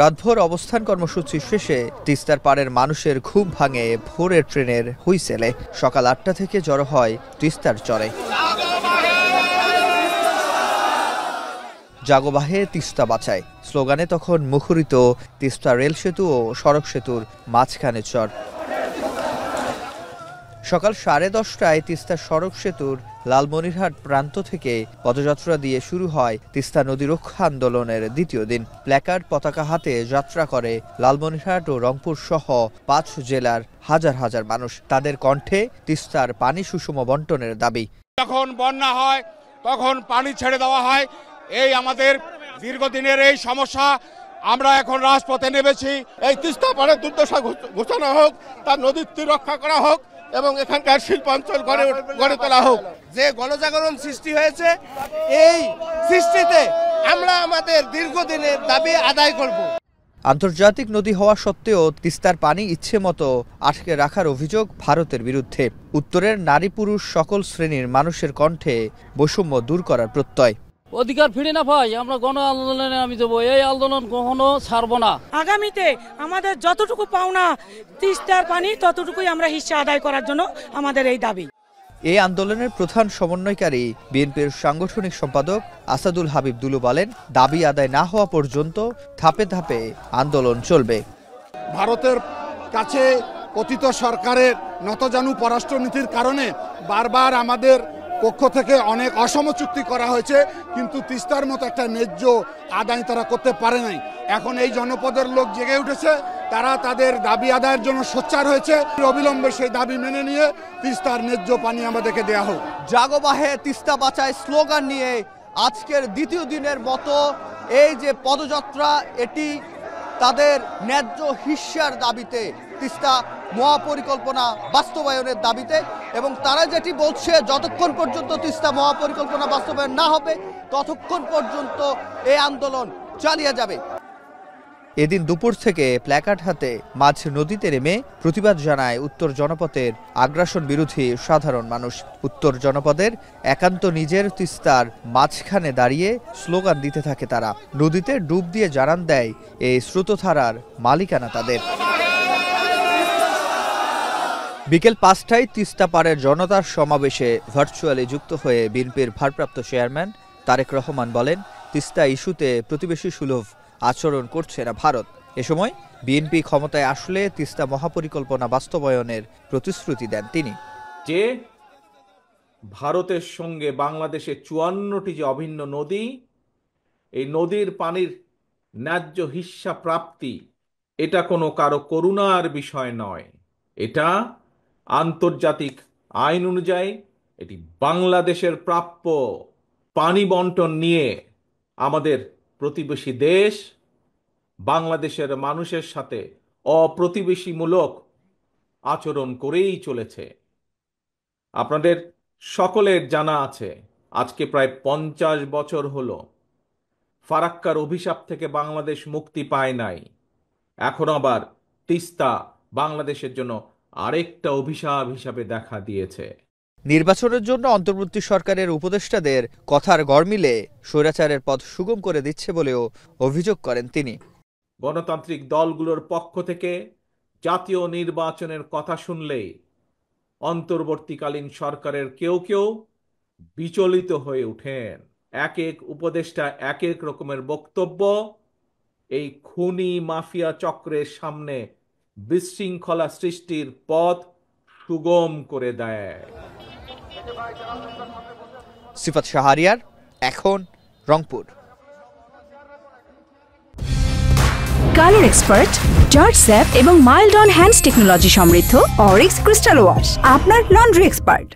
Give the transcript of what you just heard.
রাতভর অবস্থান কর্মসূচি শেষে তিস্তার পাড়ের মানুষের ঘুম ভাঙে ভোরের ট্রেনের হুইসেলে। সকাল ৮টা থেকে জড়ো হয় তিস্তার চরে। জাগোবাহে তিস্তা বাঁচায় স্লোগানে তখন মুখরিত তিস্তা রেল সেতু ও সড়ক সেতুর মাঝখানে চর। সকাল 10:30টায় তিস্তা সড়ক সেতুর লালমনিরহাট প্রান্ত থেকে পদযাত্রা দিয়ে শুরু হয় তিস্তা নদী রক্ষা আন্দোলনের দ্বিতীয় দিন। প্ল্যাকার্ড পতাকা হাতে যাত্রা করে লালমনিরহাট ও রংপুর সহ 5 জেলার হাজার হাজার মানুষ। তাদের কণ্ঠে তিস্তার পানি সুষম বন্টনের দাবি। যখন বন্যা হয় তখন পানি ছেড়ে দেওয়া হয়, এই আমাদের দীর্ঘদিনের এই সমস্যা। আমরা এখন রাজপথে নেমেছি। এই তিস্তা পাড়ের দুর্দশা ঘোষণা হোক, তার নদীর তীর রক্ষা করা হোক এবং এখানকার শিল্পাঞ্চল গড়ে তোলা হোক। যে গণজাগরণ সৃষ্টি হয়েছে, এই সৃষ্টিতে আমরা আমাদের দীর্ঘদিনের দাবি আদায় করব। আন্তর্জাতিক নদী হওয়া সত্ত্বেও তিস্তার পানি ইচ্ছে মতো আটকে রাখার অভিযোগ ভারতের বিরুদ্ধে। উত্তরের নারী পুরুষ সকল শ্রেণীর মানুষের কণ্ঠে বৈষম্য দূর করার প্রত্যয়। অধিকার ফিরে না পাই আমরা গণ আন্দোলনে নামি দেবো, এই আন্দোলন কখনো ছাড়ব না। আগামীতে আমাদের যতটুকু পাওনা তিস্তার পানি ততটুকুই আমরা হিস্সা আদায় করার জন্য আমাদের এই দাবি। এই আন্দোলনের প্রধান সমন্বয়কারী বিএনপির সাংগঠনিক সম্পাদক আসাদুল হাবিব দুলু বলেন, দাবি আদায় না হওয়া পর্যন্ত ধাপে ধাপে আন্দোলন চলবে। ভারতের কাছে পতিত সরকারের নতজানু পররাষ্ট্রনীতির কারণে বারবার আমাদের পক্ষ থেকে অনেক অসম চুক্তি করা হয়েছে, কিন্তু তিস্তার মতো একটা ন্যায্য আদায় তারা করতে পারে নাই। এখন এই জনপদের লোক জেগে উঠেছে, তারা তাদের দাবি আদায়ের জন্য সোচ্চার হয়েছে। অবিলম্বে সেই দাবি মেনে নিয়ে তিস্তার ন্যায্য পানি আমাদেরকে দেয়া হোক। জাগোবাহে তিস্তা বাঁচায় স্লোগান নিয়ে আজকের দ্বিতীয় দিনের মতো এই যে পদযাত্রা, এটি তাদের ন্যায্য হিস্যার দাবিতে, তিস্তা মহাপরিকল্পনা বাস্তবায়নের দাবিতে। এবং তারা যেটি বলছে, যতক্ষণ পর্যন্ত তিস্তা মহাপরিকল্পনা বাস্তবায়ন না হবে ততক্ষণ পর্যন্ত এই আন্দোলন চালিয়ে যাবে। এদিন দুপুর থেকে প্ল্যাকার্ড হাতে মাঝ নদীতে নেমে প্রতিবাদ জানায় উত্তর জনপদের আগ্রাসন বিরোধী সাধারণ মানুষ। উত্তর জনপদের একান্ত নিজের তিস্তার মাঝখানে দাঁড়িয়ে স্লোগান দিতে থাকে তারা। নদীতে ডুব দিয়ে জানান দেয় এই স্রোতধারার মালিকানা তাদের। বিকেল 5টায় তিস্তা পাড়ের জনতার সমাবেশে ভার্চুয়ালি যুক্ত হয়ে বিএনপির ভারপ্রাপ্ত চেয়ারম্যান তারেক রহমান বলেন, তিস্তা ইস্যুতে প্রতিবেশী সুলভ আচরণ করছে না ভারত। এ সময় বিএনপি ক্ষমতায় আসলে তিস্তা মহাপরিকল্পনা বাস্তবায়নের প্রতিশ্রুতি দেন তিনি। যে ভারতের সঙ্গে বাংলাদেশের 54টি যে অভিন্ন নদী, এই নদীর পানির ন্যায্য হিস্সা প্রাপ্তি এটা কোনো কারো করুণার বিষয় নয়, এটা আন্তর্জাতিক আইন অনুযায়ী এটি বাংলাদেশের প্রাপ্য। পানি বন্টন নিয়ে আমাদের প্রতিবেশী দেশ বাংলাদেশের মানুষের সাথে অপ্রতিবেশীমূলক আচরণ করেই চলেছে। আপনাদের সকলের জানা আছে, আজকে প্রায় 50 বছর হলো ফারাক্কার অভিশাপ থেকে বাংলাদেশ মুক্তি পায় নাই। এখন আবার তিস্তা বাংলাদেশের জন্য আরেকটা অভিশাপ হিসাবে দেখা দিয়েছে। নির্বাচনের জন্য অন্তর্বর্তী সরকারের উপদেষ্টাদের কথার গড়মিলে স্বৈরাচারের পথ সুগম করে দিচ্ছে বলেও অভিযোগ করেন তিনি। গণতান্ত্রিক দলগুলোর পক্ষ থেকে জাতীয় নির্বাচনের কথা শুনলেই অন্তর্বর্তীকালীন সরকারের কেউ কেউ বিচলিত হয়ে ওঠেন। এক এক উপদেষ্টা এক এক রকমের বক্তব্য এই খুনি মাফিয়া চক্রের সামনে বিশৃঙ্খলা সৃষ্টির পথ সুগম করে দেয়। সিফাত শাহরিয়ার, এখন Rangpur. Colour expert, George sap এবং মাইল্ড অন হ্যান্ডস টেকনোলজি সমৃদ্ধ অরিক্স ক্রিস্টাল ওয়াশ আপনার লন্ড্রি এক্সপার্ট।